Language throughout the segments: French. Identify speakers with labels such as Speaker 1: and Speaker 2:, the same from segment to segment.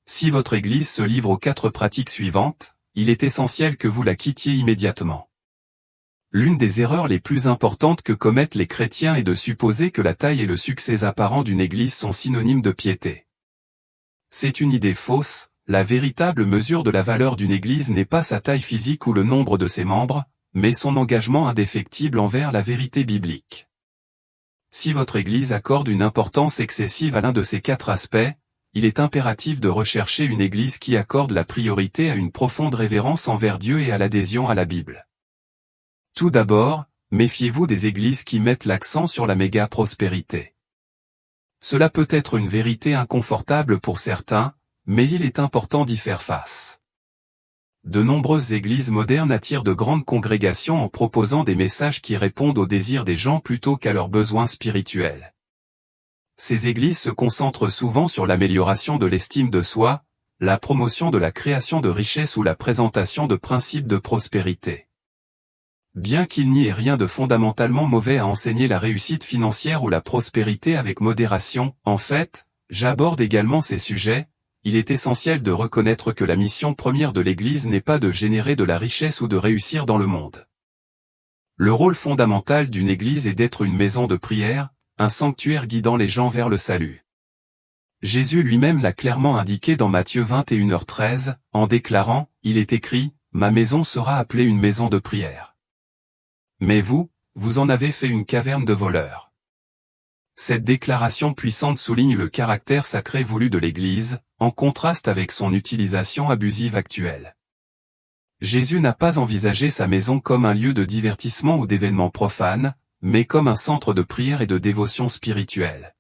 Speaker 1: Si votre Église se livre aux 4 pratiques suivantes, il est essentiel que vous la quittiez immédiatement. L'une des erreurs les plus importantes que commettent les chrétiens est de supposer que la taille et le succès apparent d'une Église sont synonymes de piété. C'est une idée fausse, la véritable mesure de la valeur d'une Église n'est pas sa taille physique ou le nombre de ses membres, mais son engagement indéfectible envers la vérité biblique. Si votre Église accorde une importance excessive à l'un de ces 4 aspects, il est impératif de rechercher une Église qui accorde la priorité à une profonde révérence envers Dieu et à l'adhésion à la Bible. Tout d'abord, méfiez-vous des Églises qui mettent l'accent sur la méga-prospérité. Cela peut être une vérité inconfortable pour certains, mais il est important d'y faire face. De nombreuses églises modernes attirent de grandes congrégations en proposant des messages qui répondent aux désirs des gens plutôt qu'à leurs besoins spirituels. Ces églises se concentrent souvent sur l'amélioration de l'estime de soi, la promotion de la création de richesses ou la présentation de principes de prospérité. Bien qu'il n'y ait rien de fondamentalement mauvais à enseigner la réussite financière ou la prospérité avec modération, en fait, j'aborde également ces sujets. Il est essentiel de reconnaître que la mission première de l'Église n'est pas de générer de la richesse ou de réussir dans le monde. Le rôle fondamental d'une Église est d'être une maison de prière, un sanctuaire guidant les gens vers le salut. Jésus lui-même l'a clairement indiqué dans Matthieu 21h13, en déclarant, il est écrit, « Ma maison sera appelée une maison de prière. » Mais vous en avez fait une caverne de voleurs. Cette déclaration puissante souligne le caractère sacré voulu de l'Église, en contraste avec son utilisation abusive actuelle. Jésus n'a pas envisagé sa maison comme un lieu de divertissement ou d'événements profanes, mais comme un centre de prière et de dévotion spirituelle.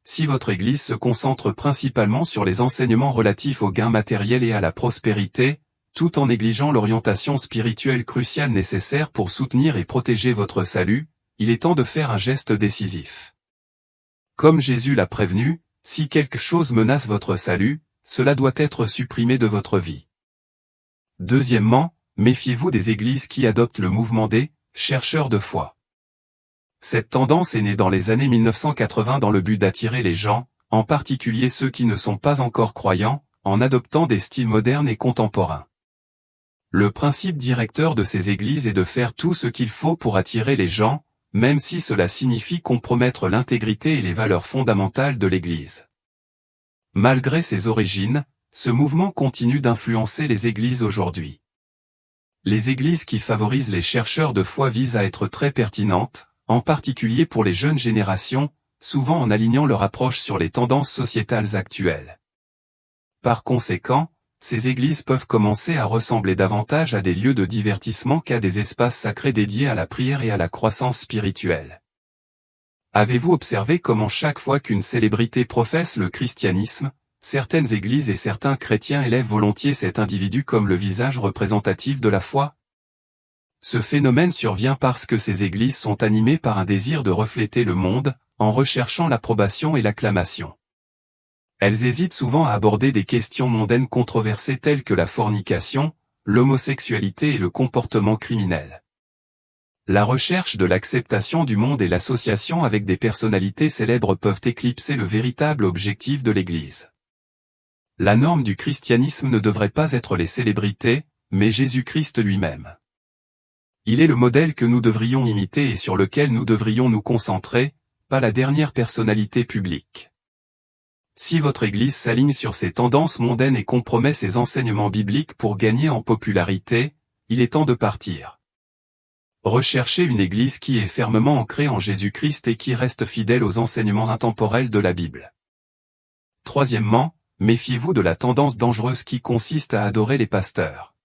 Speaker 1: Si votre Église se concentre principalement sur les enseignements relatifs aux gains matériels et à la prospérité, tout en négligeant l'orientation spirituelle cruciale nécessaire pour soutenir et protéger votre salut, il est temps de faire un geste décisif. Comme Jésus l'a prévenu, si quelque chose menace votre salut, cela doit être supprimé de votre vie. Deuxièmement, méfiez-vous des églises qui adoptent le mouvement des « chercheurs de foi ». Cette tendance est née dans les années 1980 dans le but d'attirer les gens, en particulier ceux qui ne sont pas encore croyants, en adoptant des styles modernes et contemporains. Le principe directeur de ces églises est de faire tout ce qu'il faut pour attirer les gens, même si cela signifie compromettre l'intégrité et les valeurs fondamentales de l'Église. Malgré ses origines, ce mouvement continue d'influencer les églises aujourd'hui. Les églises qui favorisent les chercheurs de foi visent à être très pertinentes, en particulier pour les jeunes générations, souvent en alignant leur approche sur les tendances sociétales actuelles. Par conséquent, ces églises peuvent commencer à ressembler davantage à des lieux de divertissement qu'à des espaces sacrés dédiés à la prière et à la croissance spirituelle. Avez-vous observé comment chaque fois qu'une célébrité professe le christianisme, certaines églises et certains chrétiens élèvent volontiers cet individu comme le visage représentatif de la foi? Ce phénomène survient parce que ces églises sont animées par un désir de refléter le monde, en recherchant l'approbation et l'acclamation. Elles hésitent souvent à aborder des questions mondaines controversées telles que la fornication, l'homosexualité et le comportement criminel. La recherche de l'acceptation du monde et l'association avec des personnalités célèbres peuvent éclipser le véritable objectif de l'Église. La norme du christianisme ne devrait pas être les célébrités, mais Jésus-Christ lui-même. Il est le modèle que nous devrions imiter et sur lequel nous devrions nous concentrer, pas la dernière personnalité publique. Si votre Église s'aligne sur ces tendances mondaines et compromet ses enseignements bibliques pour gagner en popularité, il est temps de partir. Recherchez une Église qui est fermement ancrée en Jésus-Christ et qui reste fidèle aux enseignements intemporels de la Bible. Troisièmement, méfiez-vous de la tendance dangereuse qui consiste à adorer les pasteurs.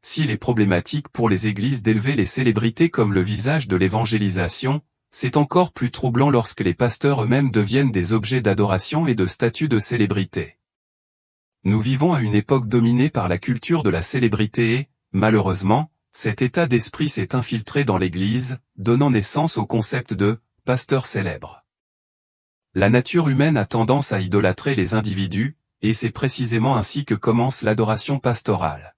Speaker 1: S'il est problématique pour les églises d'élever les célébrités comme le visage de l'évangélisation, c'est encore plus troublant lorsque les pasteurs eux-mêmes deviennent des objets d'adoration et de statut de célébrité. Nous vivons à une époque dominée par la culture de la célébrité et, malheureusement, cet état d'esprit s'est infiltré dans l'Église, donnant naissance au concept de « pasteur célèbre ». La nature humaine a tendance à idolâtrer les individus, et c'est précisément ainsi que commence l'adoration pastorale.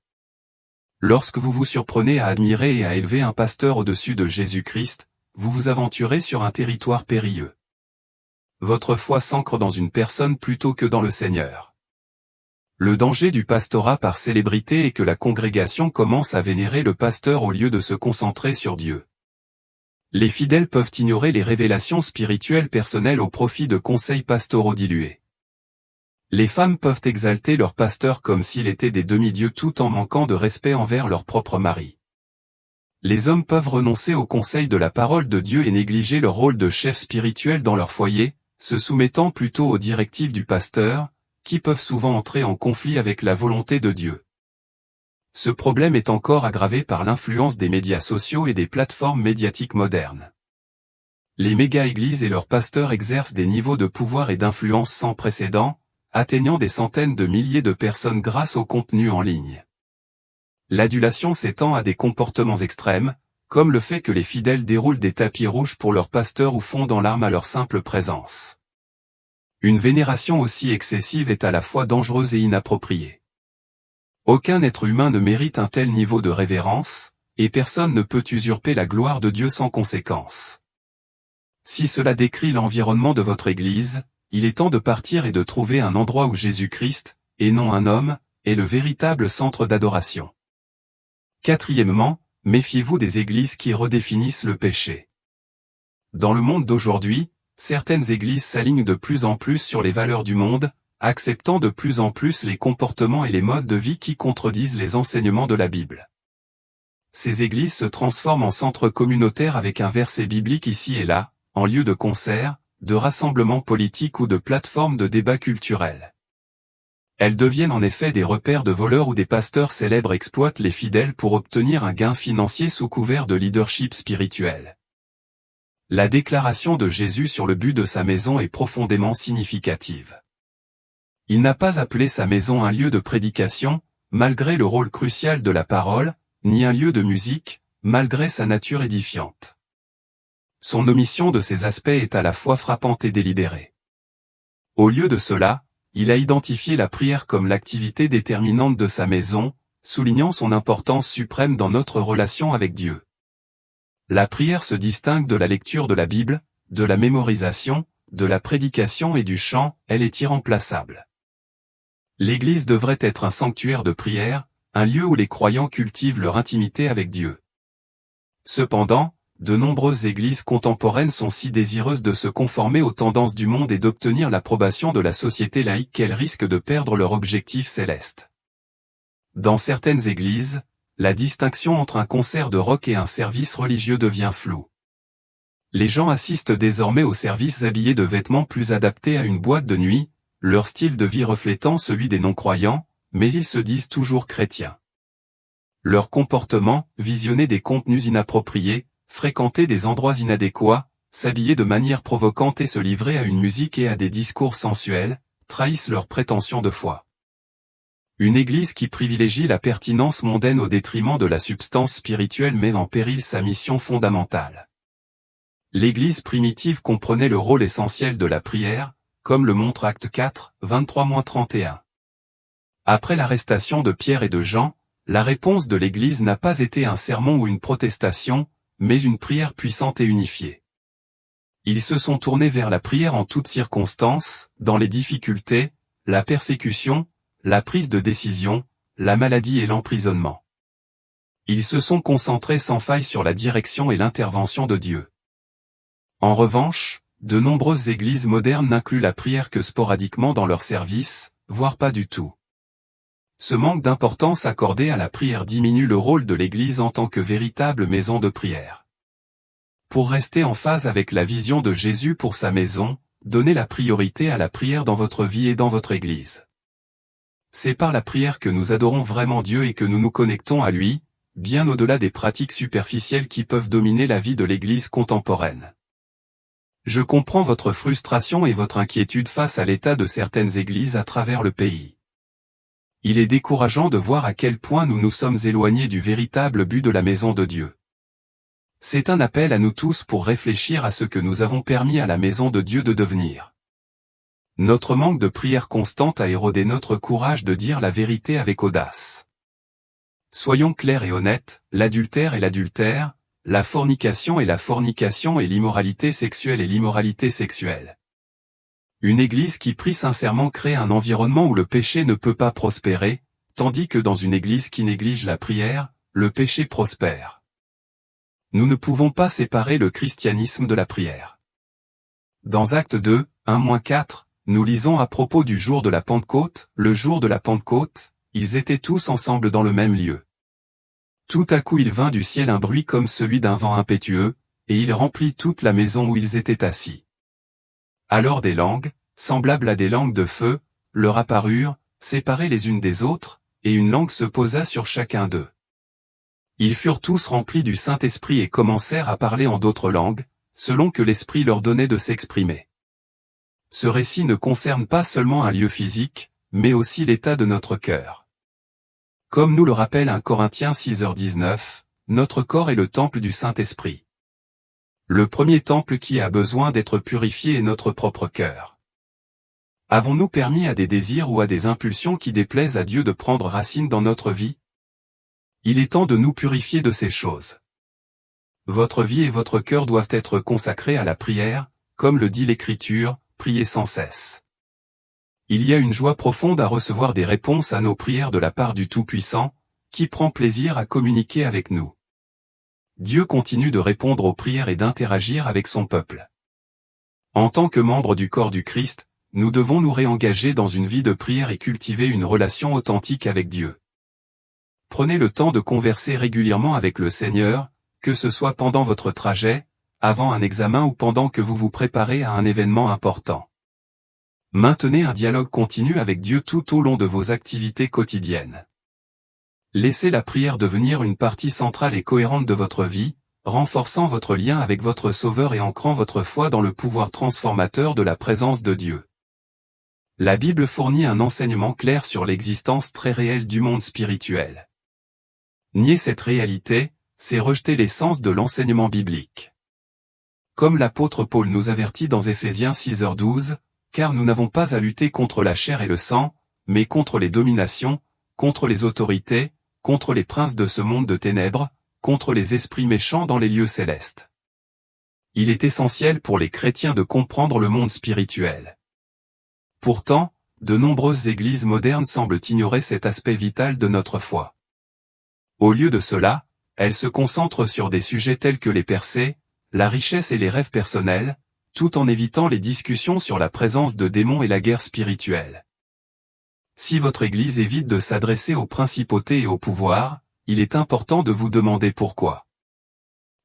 Speaker 1: Lorsque vous vous surprenez à admirer et à élever un pasteur au-dessus de Jésus-Christ, vous vous aventurez sur un territoire périlleux. Votre foi s'ancre dans une personne plutôt que dans le Seigneur. Le danger du pastorat par célébrité est que la congrégation commence à vénérer le pasteur au lieu de se concentrer sur Dieu. Les fidèles peuvent ignorer les révélations spirituelles personnelles au profit de conseils pastoraux dilués. Les femmes peuvent exalter leur pasteur comme s'il était des demi-dieux tout en manquant de respect envers leur propre mari. Les hommes peuvent renoncer aux conseils de la parole de Dieu et négliger leur rôle de chef spirituel dans leur foyer, se soumettant plutôt aux directives du pasteur, qui peuvent souvent entrer en conflit avec la volonté de Dieu. Ce problème est encore aggravé par l'influence des médias sociaux et des plateformes médiatiques modernes. Les méga-églises et leurs pasteurs exercent des niveaux de pouvoir et d'influence sans précédent, atteignant des centaines de milliers de personnes grâce au contenu en ligne. L'adulation s'étend à des comportements extrêmes, comme le fait que les fidèles déroulent des tapis rouges pour leur pasteur ou fondent en larmes à leur simple présence. Une vénération aussi excessive est à la fois dangereuse et inappropriée. Aucun être humain ne mérite un tel niveau de révérence, et personne ne peut usurper la gloire de Dieu sans conséquence. Si cela décrit l'environnement de votre Église, il est temps de partir et de trouver un endroit où Jésus-Christ, et non un homme, est le véritable centre d'adoration. Quatrièmement, méfiez-vous des églises qui redéfinissent le péché. Dans le monde d'aujourd'hui, certaines églises s'alignent de plus en plus sur les valeurs du monde, acceptant de plus en plus les comportements et les modes de vie qui contredisent les enseignements de la Bible. Ces églises se transforment en centres communautaires avec un verset biblique ici et là, en lieu de concerts, de rassemblements politiques ou de plateformes de débats culturels. Elles deviennent en effet des repères de voleurs où des pasteurs célèbres exploitent les fidèles pour obtenir un gain financier sous couvert de leadership spirituel. La déclaration de Jésus sur le but de sa maison est profondément significative. Il n'a pas appelé sa maison un lieu de prédication, malgré le rôle crucial de la parole, ni un lieu de musique, malgré sa nature édifiante. Son omission de ces aspects est à la fois frappante et délibérée. Au lieu de cela, il a identifié la prière comme l'activité déterminante de sa maison, soulignant son importance suprême dans notre relation avec Dieu. La prière se distingue de la lecture de la Bible, de la mémorisation, de la prédication et du chant, elle est irremplaçable. L'Église devrait être un sanctuaire de prière, un lieu où les croyants cultivent leur intimité avec Dieu. Cependant, de nombreuses églises contemporaines sont si désireuses de se conformer aux tendances du monde et d'obtenir l'approbation de la société laïque qu'elles risquent de perdre leur objectif céleste. Dans certaines églises, la distinction entre un concert de rock et un service religieux devient floue. Les gens assistent désormais aux services habillés de vêtements plus adaptés à une boîte de nuit, leur style de vie reflétant celui des non-croyants, mais ils se disent toujours chrétiens. Leur comportement, visionner des contenus inappropriés, fréquenter des endroits inadéquats, s'habiller de manière provocante et se livrer à une musique et à des discours sensuels, trahissent leurs prétentions de foi. Une église qui privilégie la pertinence mondaine au détriment de la substance spirituelle met en péril sa mission fondamentale. L'église primitive comprenait le rôle essentiel de la prière, comme le montre Actes 4, 23-31. Après l'arrestation de Pierre et de Jean, la réponse de l'église n'a pas été un sermon ou une protestation, mais une prière puissante et unifiée. Ils se sont tournés vers la prière en toutes circonstances, dans les difficultés, la persécution, la prise de décision, la maladie et l'emprisonnement. Ils se sont concentrés sans faille sur la direction et l'intervention de Dieu. En revanche, de nombreuses églises modernes n'incluent la prière que sporadiquement dans leur service, voire pas du tout. Ce manque d'importance accordée à la prière diminue le rôle de l'Église en tant que véritable maison de prière. Pour rester en phase avec la vision de Jésus pour sa maison, donnez la priorité à la prière dans votre vie et dans votre Église. C'est par la prière que nous adorons vraiment Dieu et que nous nous connectons à lui, bien au-delà des pratiques superficielles qui peuvent dominer la vie de l'Église contemporaine. Je comprends votre frustration et votre inquiétude face à l'état de certaines églises à travers le pays. Il est décourageant de voir à quel point nous nous sommes éloignés du véritable but de la maison de Dieu. C'est un appel à nous tous pour réfléchir à ce que nous avons permis à la maison de Dieu de devenir. Notre manque de prière constante a érodé notre courage de dire la vérité avec audace. Soyons clairs et honnêtes, l'adultère est l'adultère, la fornication est la fornication et l'immoralité sexuelle est l'immoralité sexuelle. Une église qui prie sincèrement crée un environnement où le péché ne peut pas prospérer, tandis que dans une église qui néglige la prière, le péché prospère. Nous ne pouvons pas séparer le christianisme de la prière. Dans Actes 2, 1-4, nous lisons à propos du jour de la Pentecôte, le jour de la Pentecôte, ils étaient tous ensemble dans le même lieu. Tout à coup il vint du ciel un bruit comme celui d'un vent impétueux, et il remplit toute la maison où ils étaient assis. Alors des langues, semblables à des langues de feu, leur apparurent, séparées les unes des autres, et une langue se posa sur chacun d'eux. Ils furent tous remplis du Saint-Esprit et commencèrent à parler en d'autres langues, selon que l'Esprit leur donnait de s'exprimer. Ce récit ne concerne pas seulement un lieu physique, mais aussi l'état de notre cœur. Comme nous le rappelle 1 Corinthiens 6h19, notre corps est le temple du Saint-Esprit. Le premier temple qui a besoin d'être purifié est notre propre cœur. Avons-nous permis à des désirs ou à des impulsions qui déplaisent à Dieu de prendre racine dans notre vie? Il est temps de nous purifier de ces choses. Votre vie et votre cœur doivent être consacrés à la prière, comme le dit l'Écriture, priez sans cesse. Il y a une joie profonde à recevoir des réponses à nos prières de la part du Tout-Puissant, qui prend plaisir à communiquer avec nous. Dieu continue de répondre aux prières et d'interagir avec son peuple. En tant que membres du corps du Christ, nous devons nous réengager dans une vie de prière et cultiver une relation authentique avec Dieu. Prenez le temps de converser régulièrement avec le Seigneur, que ce soit pendant votre trajet, avant un examen ou pendant que vous vous préparez à un événement important. Maintenez un dialogue continu avec Dieu tout au long de vos activités quotidiennes. Laissez la prière devenir une partie centrale et cohérente de votre vie, renforçant votre lien avec votre Sauveur et ancrant votre foi dans le pouvoir transformateur de la présence de Dieu. La Bible fournit un enseignement clair sur l'existence très réelle du monde spirituel. Nier cette réalité, c'est rejeter l'essence de l'enseignement biblique. Comme l'apôtre Paul nous avertit dans Éphésiens 6h12, car nous n'avons pas à lutter contre la chair et le sang, mais contre les dominations, contre les autorités, contre les princes de ce monde de ténèbres, contre les esprits méchants dans les lieux célestes. Il est essentiel pour les chrétiens de comprendre le monde spirituel. Pourtant, de nombreuses églises modernes semblent ignorer cet aspect vital de notre foi. Au lieu de cela, elles se concentrent sur des sujets tels que les percées, la richesse et les rêves personnels, tout en évitant les discussions sur la présence de démons et la guerre spirituelle. Si votre Église évite de s'adresser aux principautés et au pouvoir, il est important de vous demander pourquoi.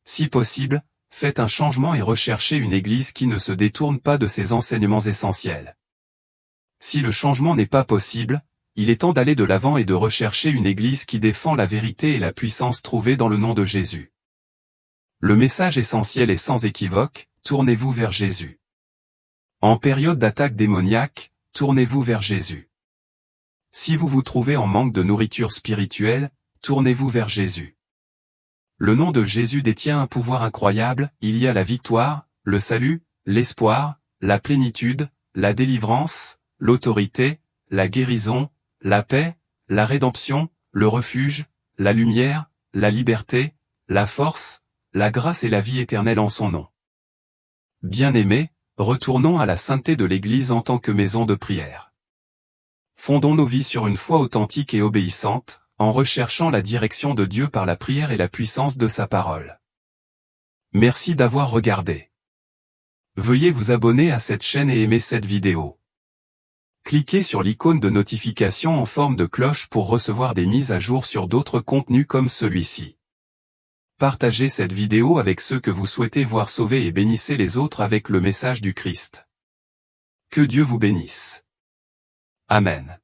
Speaker 1: Si possible, faites un changement et recherchez une Église qui ne se détourne pas de ses enseignements essentiels. Si le changement n'est pas possible, il est temps d'aller de l'avant et de rechercher une Église qui défend la vérité et la puissance trouvée dans le nom de Jésus. Le message essentiel est sans équivoque, tournez-vous vers Jésus. En période d'attaque démoniaque, tournez-vous vers Jésus. Si vous vous trouvez en manque de nourriture spirituelle, tournez-vous vers Jésus. Le nom de Jésus détient un pouvoir incroyable, il y a la victoire, le salut, l'espoir, la plénitude, la délivrance, l'autorité, la guérison, la paix, la rédemption, le refuge, la lumière, la liberté, la force, la grâce et la vie éternelle en son nom. Bien-aimés, retournons à la sainteté de l'Église en tant que maison de prière. Fondons nos vies sur une foi authentique et obéissante, en recherchant la direction de Dieu par la prière et la puissance de sa parole. Merci d'avoir regardé. Veuillez vous abonner à cette chaîne et aimer cette vidéo. Cliquez sur l'icône de notification en forme de cloche pour recevoir des mises à jour sur d'autres contenus comme celui-ci. Partagez cette vidéo avec ceux que vous souhaitez voir sauvés et bénissez les autres avec le message du Christ. Que Dieu vous bénisse. Amen.